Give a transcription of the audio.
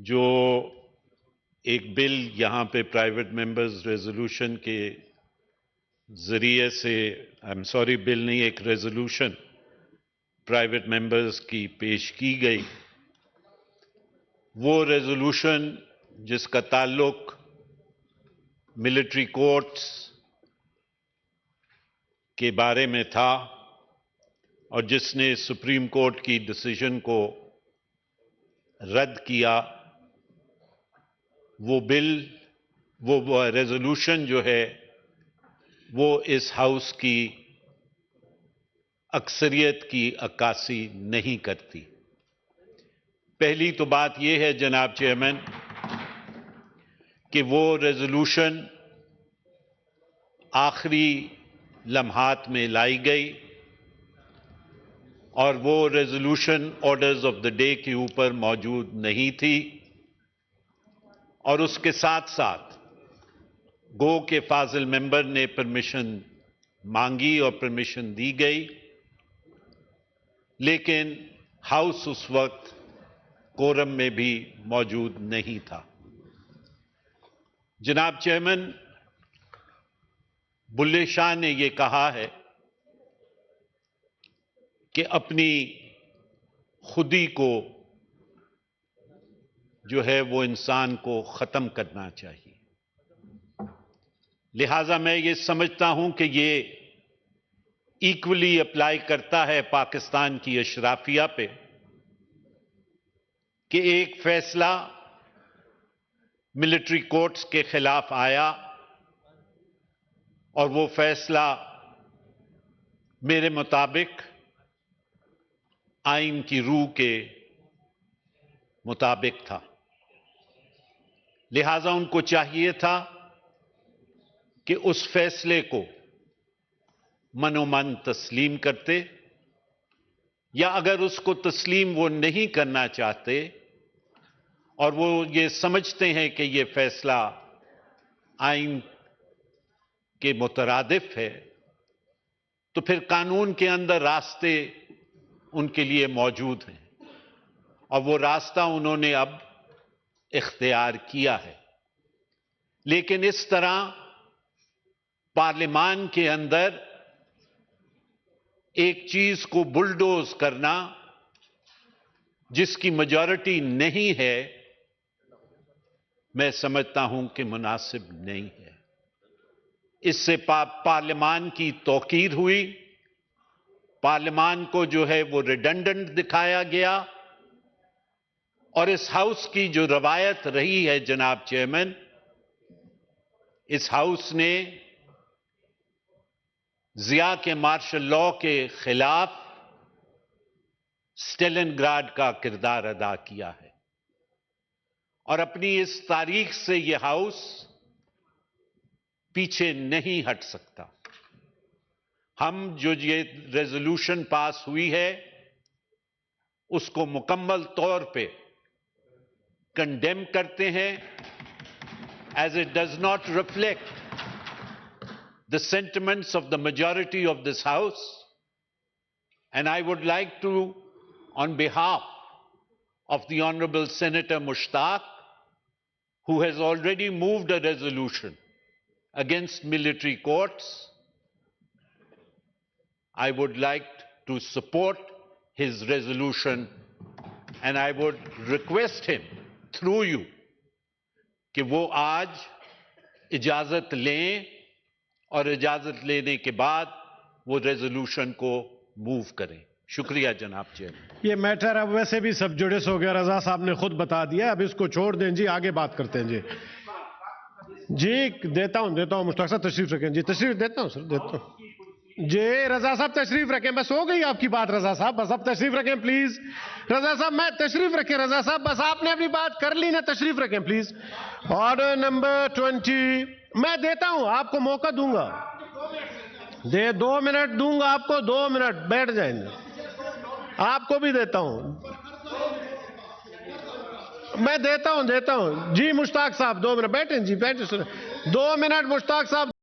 جو ایک بل یہاں پہ پرائیویٹ ممبرز ریزولوشن کے ذریعے سے بل نہیں، ایک ریزولوشن پرائیویٹ ممبرز کی پیش کی گئی، وہ ریزولوشن جس کا تعلق ملٹری کورٹس کے بارے میں تھا اور جس نے سپریم کورٹ کی ڈیسیژن کو رد کیا، وہ بل، وہ ریزولوشن جو ہے وہ اس ہاؤس کی اکثریت کی عکاسی نہیں کرتی۔ پہلی تو بات یہ ہے جناب چیئرمین کہ وہ ریزولوشن آخری لمحات میں لائی گئی اور وہ resolution orders of the day کے اوپر موجود نہیں تھی، اور اس کے ساتھ ساتھ گو کے فاضل ممبر نے پرمیشن مانگی اور پرمیشن دی گئی، لیکن ہاؤس اس وقت کورم میں بھی موجود نہیں تھا۔ جناب چیئرمین، بلے شاہ نے یہ کہا ہے کہ اپنی خودی کو جو ہے وہ انسان کو ختم کرنا چاہیے۔ لہذا میں یہ سمجھتا ہوں کہ یہ ایکولی اپلائی کرتا ہے پاکستان کی اشرافیہ پہ کہ ایک فیصلہ ملٹری کورٹس کے خلاف آیا اور وہ فیصلہ میرے مطابق آئین کی روح کے مطابق تھا، لہذا ان کو چاہیے تھا کہ اس فیصلے کو من و من تسلیم کرتے، یا اگر اس کو تسلیم وہ نہیں کرنا چاہتے اور وہ یہ سمجھتے ہیں کہ یہ فیصلہ آئین کے مترادف ہے، تو پھر قانون کے اندر راستے ان کے لیے موجود ہیں اور وہ راستہ انہوں نے اب اختیار کیا ہے۔ لیکن اس طرح پارلیمان کے اندر ایک چیز کو بلڈوز کرنا جس کی میجورٹی نہیں ہے، میں سمجھتا ہوں کہ مناسب نہیں ہے۔ اس سے پارلیمان کی توقیر ہوئی، پارلیمان کو جو ہے وہ ریڈنڈنٹ دکھایا گیا، اور اس ہاؤس کی جو روایت رہی ہے جناب چیئرمین، اس ہاؤس نے ضیاء کے مارشل لاء کے خلاف اسٹیلن گراڈ کا کردار ادا کیا ہے، اور اپنی اس تاریخ سے یہ ہاؤس پیچھے نہیں ہٹ سکتا۔ ہم جو یہ ریزولوشن پاس ہوئی ہے اس کو مکمل طور پہ کنڈیم کرتے ہیں، as it does not reflect the sentiments of the majority of this house, and I would like to, on behalf of the Honorable Senator Mushtaq, who has already moved a resolution against military courts, I would like to support his resolution, and I would request him through you کہ وہ آج اجازت لیں اور اجازت لینے کے بعد وہ ریزولوشن کو موو کریں۔ شکریہ جناب چیئرمین۔ یہ میٹر اب ویسے بھی سب جوڈس ہو گیا، رضا صاحب نے خود بتا دیا، اب اس کو چھوڑ دیں جی، آگے بات کرتے ہیں جی دیتا ہوں مشتاق صاحب تشریف رکھیں جی، تشریف دیتا ہوں سر، دیتا ہوں جی۔ رضا صاحب تشریف رکھیں، بس ہو گئی آپ کی بات رضا صاحب، بس اب تشریف رکھیں پلیز۔ رضا صاحب میں تشریف رکھیں، رضا صاحب بس آپ نے اپنی بات کر لی نا، تشریف رکھیں پلیز۔ آرڈر نمبر 20 میں دیتا ہوں، آپ کو موقع دوں گا، 2 منٹ دوں گا آپ کو، 2 منٹ بیٹھ جائیں گے، آپ کو بھی دیتا ہوں، میں دیتا ہوں جی۔ مشتاق صاحب 2 منٹ بیٹھیں جی، بیٹھیں 2 منٹ مشتاق صاحب۔